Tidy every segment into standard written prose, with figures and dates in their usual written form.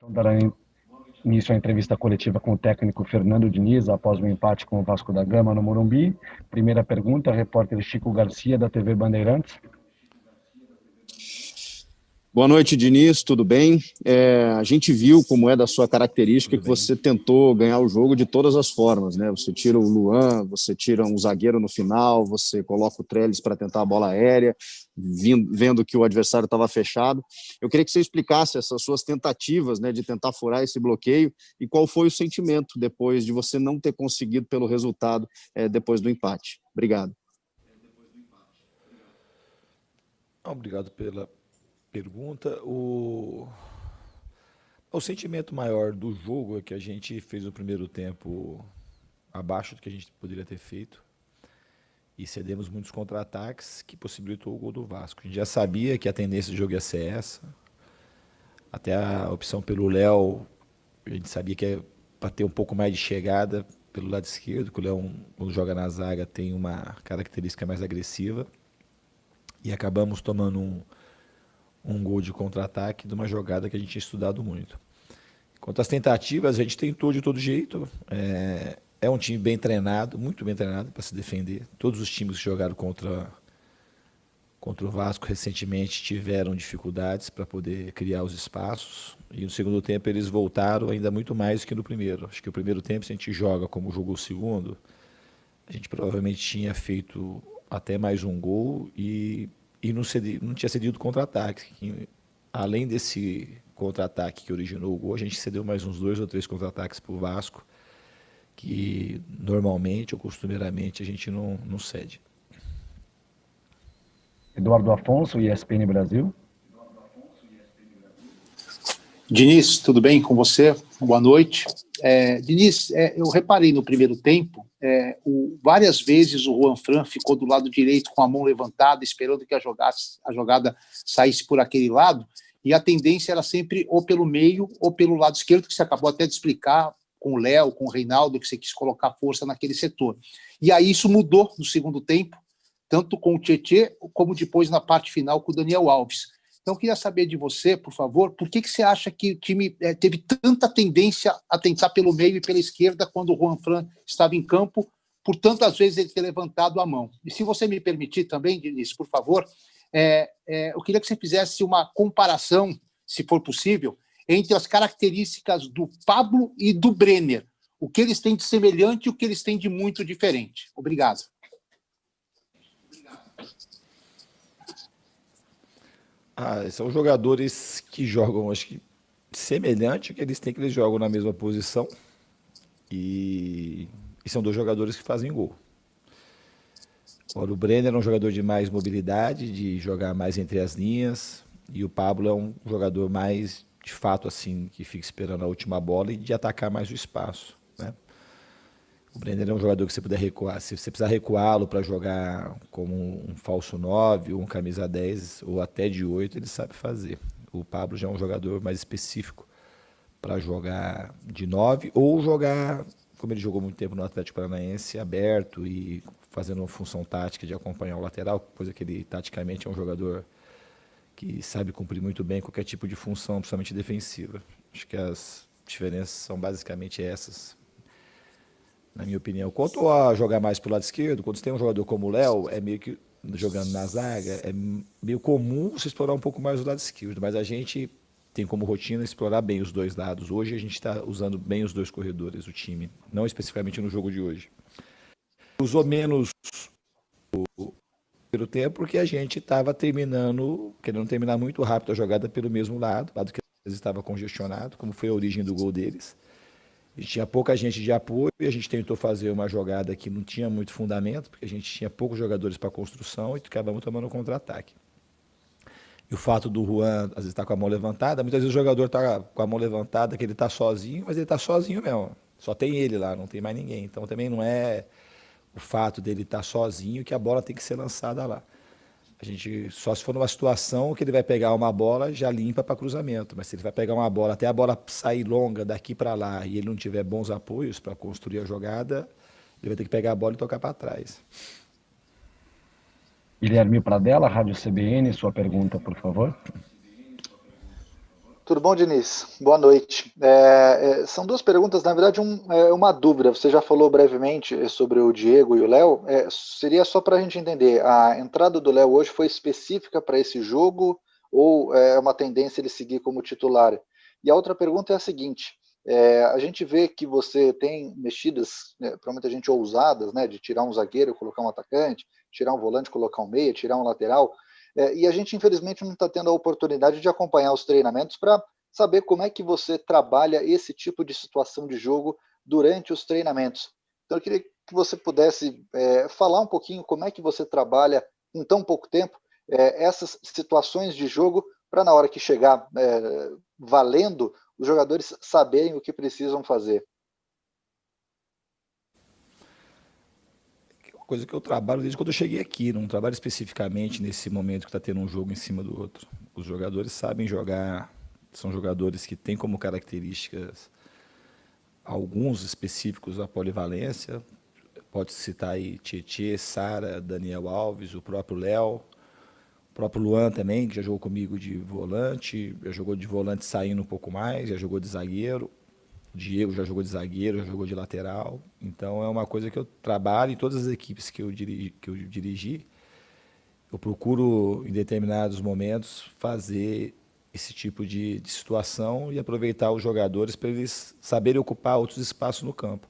Então, dará início à entrevista coletiva com o técnico Fernando Diniz, após o empate com o Vasco da Gama no Morumbi. Primeira pergunta, repórter Chico Garcia, da TV Bandeirantes. Boa noite, Diniz, tudo bem? A gente viu como é da sua característica que você tentou ganhar o jogo de todas as formas, né? Você tira o Luan, você tira um zagueiro no final, você coloca o Trellis para tentar a bola aérea, vendo que o adversário estava fechado. Eu queria que você explicasse essas suas tentativas, né, de tentar furar esse bloqueio e qual foi o sentimento depois de você não ter conseguido pelo resultado depois do empate. Obrigado. Obrigado pela pergunta. O sentimento maior do jogo é que a gente fez o primeiro tempo abaixo do que a gente poderia ter feito e cedemos muitos contra-ataques que possibilitou o gol do Vasco. A gente já sabia que a tendência do jogo ia ser essa. Até a opção pelo Léo, a gente sabia que é para ter um pouco mais de chegada pelo lado esquerdo, que o Léo, quando joga na zaga, tem uma característica mais agressiva. E acabamos tomando um gol de contra-ataque de uma jogada que a gente tinha estudado muito. Quanto às tentativas, a gente tentou de todo jeito. É um time bem treinado, muito bem treinado para se defender. Todos os times que jogaram contra o Vasco recentemente tiveram dificuldades para poder criar os espaços. E no segundo tempo eles voltaram ainda muito mais que no primeiro. Acho que o primeiro tempo, se a gente joga como jogou o segundo, a gente provavelmente tinha feito até mais um gol e não tinha cedido contra-ataque. Além desse contra-ataque que originou o gol, a gente cedeu mais uns 2 ou 3 contra-ataques para o Vasco, que normalmente ou costumeiramente a gente não cede. Eduardo Afonso, ESPN Brasil. Diniz, tudo bem com você? Boa noite. Diniz, eu reparei no primeiro tempo, várias vezes o Juanfran ficou do lado direito com a mão levantada, esperando que a jogada saísse por aquele lado, e a tendência era sempre ou pelo meio ou pelo lado esquerdo, que você acabou até de explicar com o Léo, com o Reinaldo, que você quis colocar força naquele setor. E aí isso mudou no segundo tempo, tanto com o Tietê, como depois na parte final com o Daniel Alves. Então, eu queria saber de você, por favor, por que você acha que o time teve tanta tendência a tentar pelo meio e pela esquerda quando o Juanfran estava em campo, por tantas vezes ele ter levantado a mão? E se você me permitir também, Diniz, por favor, eu queria que você fizesse uma comparação, se for possível, entre as características do Pablo e do Brenner. O que eles têm de semelhante e o que eles têm de muito diferente. Obrigado. São jogadores que jogam, acho que semelhante, que eles jogam na mesma posição e são 2 jogadores que fazem gol. Agora, o Brenner é um jogador de mais mobilidade, de jogar mais entre as linhas, e o Pablo é um jogador mais, de fato, assim, que fica esperando a última bola e de atacar mais o espaço, né? O Brenner é um jogador que você puder recuar, se você precisar recuá-lo para jogar como um falso 9, ou um camisa 10, ou até de 8, ele sabe fazer. O Pablo já é um jogador mais específico para jogar de 9, ou jogar, como ele jogou muito tempo no Atlético Paranaense, aberto e fazendo uma função tática de acompanhar o lateral, coisa que ele, taticamente, é um jogador que sabe cumprir muito bem qualquer tipo de função, principalmente defensiva. Acho que as diferenças são basicamente essas, na minha opinião. Quanto a jogar mais para o lado esquerdo, quando você tem um jogador como o Léo, é meio que, jogando na zaga, é meio comum você explorar um pouco mais o lado esquerdo, mas a gente tem como rotina explorar bem os 2 lados. Hoje a gente está usando bem os 2 corredores, o time, não especificamente no jogo de hoje. Usou menos o primeiro tempo porque a gente estava querendo terminar muito rápido a jogada pelo mesmo lado que estava congestionado, como foi a origem do gol deles. A gente tinha pouca gente de apoio e a gente tentou fazer uma jogada que não tinha muito fundamento, porque a gente tinha poucos jogadores para construção e acabamos tomando um contra-ataque. E o fato do Juan, às vezes, estar com a mão levantada, muitas vezes o jogador está com a mão levantada, que ele está sozinho, mas ele está sozinho mesmo. Só tem ele lá, não tem mais ninguém. Então também não é o fato dele estar sozinho que a bola tem que ser lançada lá. A gente, só se for numa situação que ele vai pegar uma bola já limpa para cruzamento, mas se ele vai pegar uma bola, até a bola sair longa daqui para lá e ele não tiver bons apoios para construir a jogada, ele vai ter que pegar a bola e tocar para trás. Guilherme Pradella, Rádio CBN, sua pergunta, por favor. Tudo bom, Diniz? Boa noite. São duas perguntas, na verdade, uma dúvida. Você já falou brevemente sobre o Diego e o Léo. Seria só para a gente entender, a entrada do Léo hoje foi específica para esse jogo ou é uma tendência ele seguir como titular? E a outra pergunta é a seguinte, a gente vê que você tem mexidas, para muita gente ousadas, né, de tirar um zagueiro e colocar um atacante, tirar um volante, colocar um meia, tirar um lateral, e a gente, infelizmente, não está tendo a oportunidade de acompanhar os treinamentos para saber como é que você trabalha esse tipo de situação de jogo durante os treinamentos. Então, eu queria que você pudesse falar um pouquinho como é que você trabalha em tão pouco tempo essas situações de jogo para, na hora que chegar valendo, os jogadores saberem o que precisam fazer. Coisa que eu trabalho desde quando eu cheguei aqui, não trabalho especificamente nesse momento que está tendo um jogo em cima do outro. Os jogadores sabem jogar, são jogadores que têm como características alguns específicos a polivalência, pode citar aí Tietê, Sara, Daniel Alves, o próprio Léo, o próprio Luan também, que já jogou comigo de volante, já jogou de volante saindo um pouco mais, já jogou de zagueiro. O Diego já jogou de zagueiro, já jogou de lateral. Então é uma coisa que eu trabalho em todas as equipes que eu dirigi. Eu procuro, em determinados momentos, fazer esse tipo de situação e aproveitar os jogadores para eles saberem ocupar outros espaços no campo.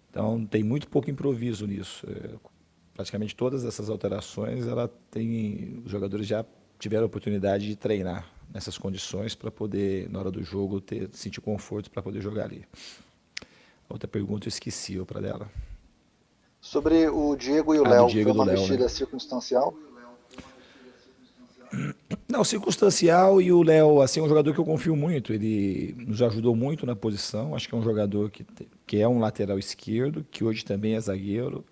Então tem muito pouco improviso nisso. Praticamente todas essas alterações, os jogadores já tiveram a oportunidade de treinar nessas condições para poder, na hora do jogo, sentir conforto para poder jogar ali. Outra pergunta eu esqueci, outra dela. Sobre o Diego e o Léo, foi uma mexida, né, circunstancial? Não, circunstancial, e o Léo, assim, é um jogador que eu confio muito, ele nos ajudou muito na posição, acho que é um jogador que é um lateral esquerdo, que hoje também é zagueiro,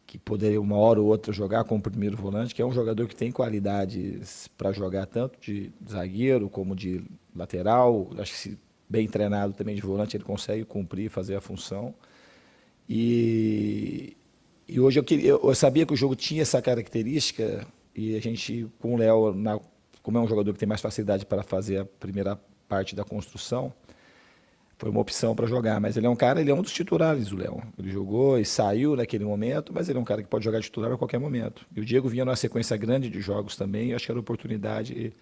que poderia uma hora ou outra jogar como primeiro volante, que é um jogador que tem qualidades para jogar tanto de zagueiro como de lateral. Acho que se bem treinado também de volante ele consegue cumprir, fazer a função. E hoje eu sabia que o jogo tinha essa característica e a gente, com o Léo, como é um jogador que tem mais facilidade para fazer a primeira parte da construção, foi uma opção para jogar, mas ele é um dos titulares, o Léo. Ele jogou e saiu naquele momento, mas ele é um cara que pode jogar titular a qualquer momento. E o Diego vinha numa sequência grande de jogos também, e acho que a oportunidade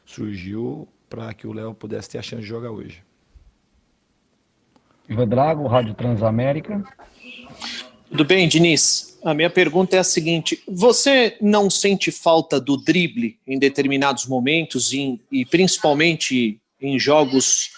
surgiu para que o Léo pudesse ter a chance de jogar hoje. Ivan Drago, Rádio Transamérica. Tudo bem, Diniz? A minha pergunta é a seguinte: você não sente falta do drible em determinados momentos e principalmente em jogos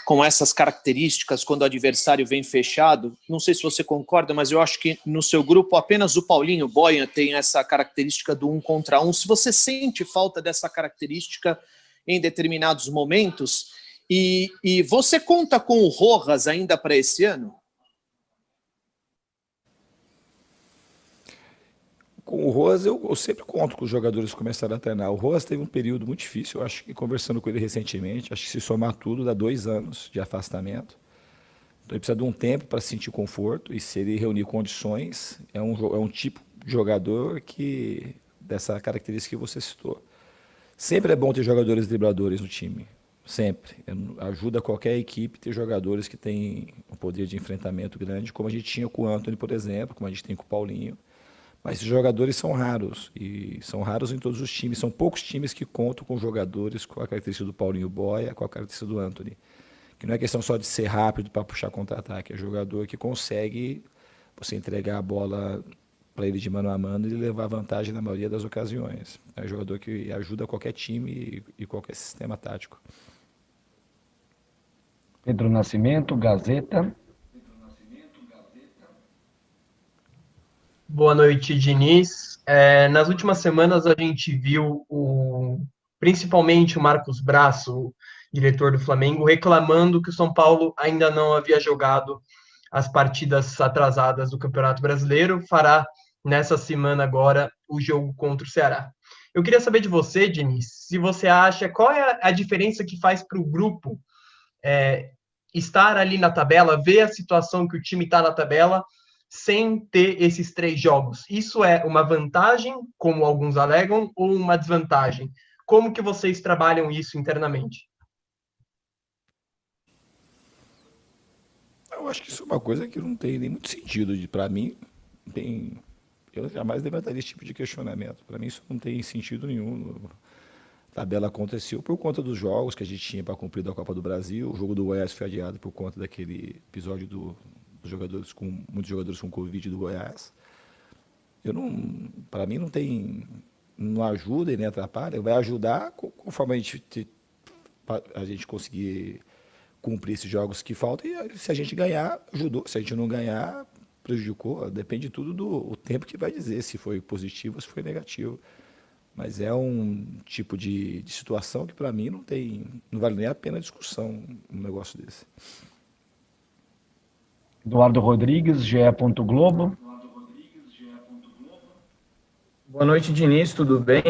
com essas características, quando o adversário vem fechado? Não sei se você concorda, mas eu acho que no seu grupo apenas o Paulinho Boia tem essa característica do 1 contra 1. Se você sente falta dessa característica em determinados momentos, e você conta com o Rojas ainda para esse ano? Com o Rojas, eu sempre conto com os jogadores que começaram a treinar. O Rojas teve um período muito difícil, eu acho que conversando com ele recentemente, acho que se somar tudo dá 2 anos de afastamento. Então ele precisa de um tempo para sentir conforto, e se ele reunir condições, é um tipo de jogador dessa característica que você citou. Sempre é bom ter jogadores dribladores no time, sempre. Ajuda qualquer equipe ter jogadores que têm um poder de enfrentamento grande, como a gente tinha com o Antony, por exemplo, como a gente tem com o Paulinho. Mas esses jogadores são raros, e são raros em todos os times. São poucos times que contam com jogadores com a característica do Paulinho Boia, com a característica do Antony. Que não é questão só de ser rápido para puxar contra-ataque, é jogador que consegue você entregar a bola para ele de mano a mano e levar vantagem na maioria das ocasiões. É um jogador que ajuda qualquer time e qualquer sistema tático. Pedro Nascimento, Gazeta. Boa noite, Diniz. Nas últimas semanas a gente viu principalmente o Marcos Braz, o diretor do Flamengo, reclamando que o São Paulo ainda não havia jogado as partidas atrasadas do Campeonato Brasileiro, fará nessa semana agora o jogo contra o Ceará. Eu queria saber de você, Diniz, se você acha, qual é a diferença que faz para o grupo estar ali na tabela, ver a situação que o time está na tabela, sem ter esses 3 jogos. Isso é uma vantagem, como alguns alegam, ou uma desvantagem? Como que vocês trabalham isso internamente? Eu acho que isso é uma coisa que não tem nem muito sentido. Para mim, eu jamais levantaria esse tipo de questionamento. Para mim, isso não tem sentido nenhum. A tabela aconteceu por conta dos jogos que a gente tinha para cumprir da Copa do Brasil. O jogo do Goiás foi adiado por conta daquele episódio dos jogadores muitos jogadores com Covid do Goiás. Para mim não ajuda e nem atrapalha. Vai ajudar conforme a gente conseguir cumprir esses jogos que faltam. E se a gente ganhar, ajudou. Se a gente não ganhar, prejudicou. Depende tudo do tempo que vai dizer se foi positivo ou se foi negativo. Mas é um tipo de situação que, para mim, não vale nem a pena discussão um negócio desse. Eduardo Rodrigues, GE. Globo. Boa noite, Diniz, tudo bem?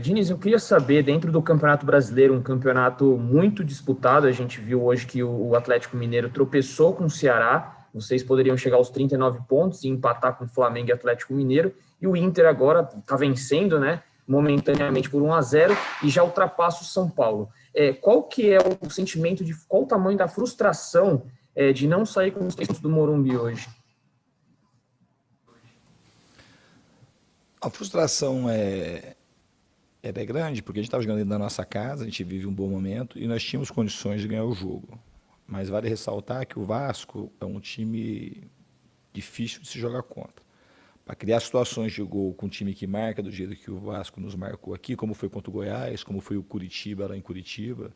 Diniz, eu queria saber, dentro do Campeonato Brasileiro, um campeonato muito disputado, a gente viu hoje que o Atlético Mineiro tropeçou com o Ceará, vocês poderiam chegar aos 39 pontos e empatar com o Flamengo e Atlético Mineiro, e o Inter agora está vencendo, né, momentaneamente por 1-0 e já ultrapassa o São Paulo. Qual que é o sentimento, qual o tamanho da frustração de não sair com os 3 pontos do Morumbi hoje? A frustração é grande, porque a gente estava jogando dentro da nossa casa, a gente vive um bom momento e nós tínhamos condições de ganhar o jogo. Mas vale ressaltar que o Vasco é um time difícil de se jogar contra. Para criar situações de gol com um time que marca do jeito que o Vasco nos marcou aqui, como foi contra o Goiás, como foi o Curitiba lá em Curitiba,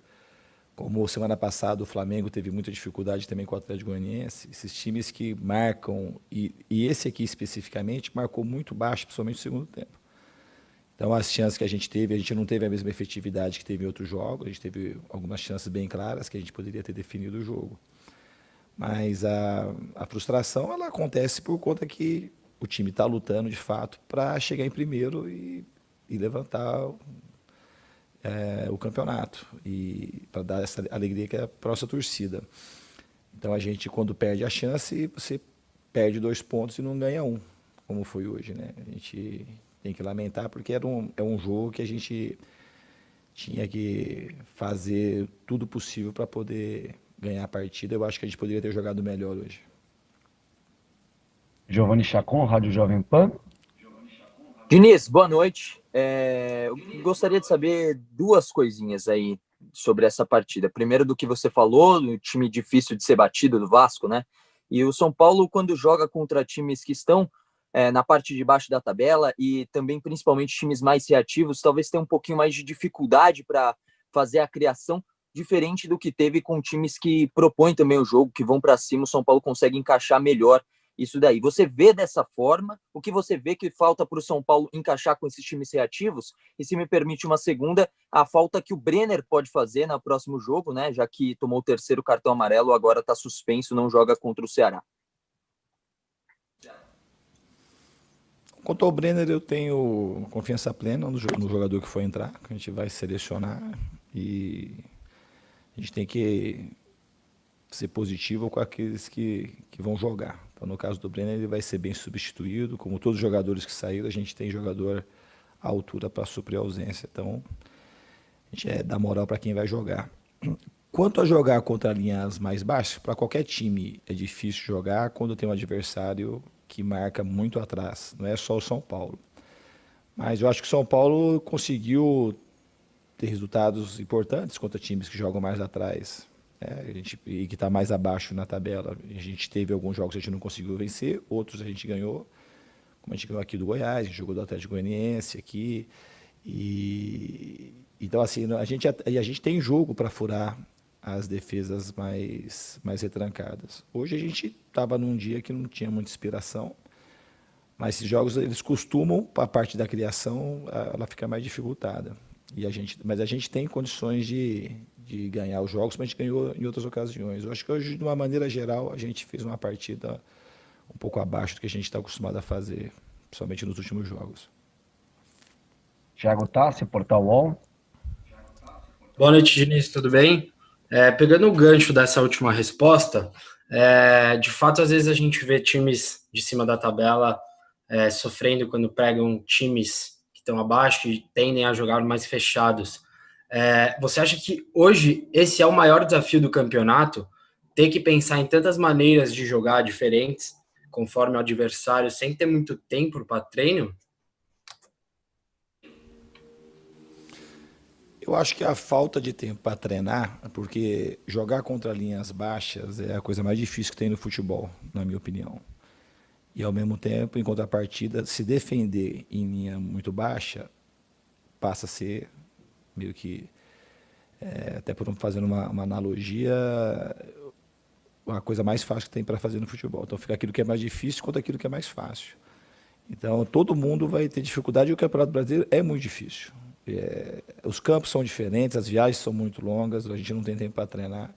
como semana passada o Flamengo teve muita dificuldade também com o Atlético Goianiense, esses times que marcam, e esse aqui especificamente marcou muito baixo, principalmente no segundo tempo. Então as chances que a gente não teve a mesma efetividade que teve em outros jogos, a gente teve algumas chances bem claras que a gente poderia ter definido o jogo. Mas a frustração ela acontece por conta que o time está lutando de fato para chegar em primeiro e levantar o campeonato e para dar essa alegria que é para a nossa torcida. Então a gente, quando perde a chance, você perde 2 pontos e não ganha 1, como foi hoje, né? A gente tem que lamentar porque é um jogo que a gente tinha que fazer tudo possível para poder ganhar a partida. Eu acho que a gente poderia ter jogado melhor hoje. Giovanni Chacon, Rádio Jovem Pan. Diniz, boa noite. Eu gostaria de saber 2 coisinhas aí sobre essa partida. Primeiro, do que você falou, do time difícil de ser batido do Vasco, né? E o São Paulo, quando joga contra times que estão na parte de baixo da tabela e também, principalmente, times mais reativos, talvez tenha um pouquinho mais de dificuldade para fazer a criação, diferente do que teve com times que propõem também o jogo, que vão para cima. O São Paulo consegue encaixar melhor isso daí. Você vê dessa forma? O que você vê que falta para o São Paulo encaixar com esses times reativos? E se me permite uma segunda, a falta que o Brenner pode fazer no próximo jogo, né? Já que tomou o 3º cartão amarelo, agora está suspenso, não joga contra o Ceará. Quanto ao Brenner, eu tenho confiança plena no jogador que for entrar, que a gente vai selecionar, e a gente tem que ser positivo com aqueles que vão jogar. Então, no caso do Brenner, ele vai ser bem substituído. Como todos os jogadores que saíram, a gente tem jogador à altura para suprir a ausência. Então, a gente dá moral para quem vai jogar. Quanto a jogar contra linhas mais baixas, para qualquer time é difícil jogar quando tem um adversário que marca muito atrás. Não é só o São Paulo. Mas eu acho que o São Paulo conseguiu ter resultados importantes contra times que jogam mais atrás. E que está mais abaixo na tabela. A gente teve alguns jogos que a gente não conseguiu vencer, outros a gente ganhou, como a gente ganhou aqui do Goiás, a gente jogou do Atlético Goianiense aqui. Então, assim, a gente tem jogo para furar as defesas mais retrancadas. Hoje a gente estava num dia que não tinha muita inspiração, mas esses jogos, eles costumam, a parte da criação, ela fica mais dificultada. Mas a gente tem condições de ganhar os jogos, mas a gente ganhou em outras ocasiões. Eu acho que hoje, de uma maneira geral, a gente fez uma partida um pouco abaixo do que a gente está acostumado a fazer, principalmente nos últimos jogos. Thiago Tassi, Portal UOL. Boa noite, Diniz, tudo bem? Pegando o gancho dessa última resposta, de fato, às vezes a gente vê times de cima da tabela sofrendo quando pegam times que estão abaixo, que tendem a jogar mais fechados. Você acha que hoje esse é o maior desafio do campeonato? ter que pensar em tantas maneiras de jogar diferentes, conforme o adversário, sem ter muito tempo para treino? Eu acho que a falta de tempo para treinar, porque jogar contra linhas baixas é a coisa mais difícil que tem no futebol, na minha opinião. E, ao mesmo tempo, em contrapartida, se defender em linha muito baixa passa a ser meio que, até por fazendo uma analogia, a coisa mais fácil que tem para fazer no futebol. Então fica aquilo que é mais difícil contra aquilo que é mais fácil. Então todo mundo vai ter dificuldade e o Campeonato Brasileiro é muito difícil. Os campos são diferentes, as viagens são muito longas, a gente não tem tempo para treinar.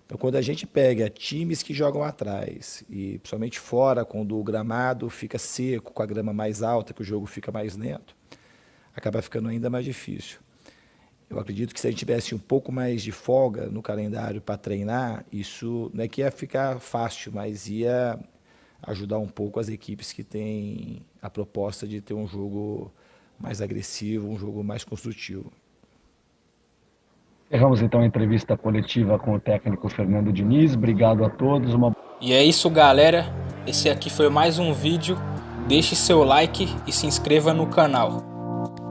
Então quando a gente pega times que jogam atrás, e principalmente fora, quando o gramado fica seco, com a grama mais alta, que o jogo fica mais lento, acaba ficando ainda mais difícil. Eu acredito que se a gente tivesse um pouco mais de folga no calendário para treinar, isso não é que ia ficar fácil, mas ia ajudar um pouco as equipes que têm a proposta de ter um jogo mais agressivo, um jogo mais construtivo. Encerramos então a entrevista coletiva com o técnico Fernando Diniz. Obrigado a todos. E é isso, galera. Esse aqui foi mais um vídeo. Deixe seu like e se inscreva no canal.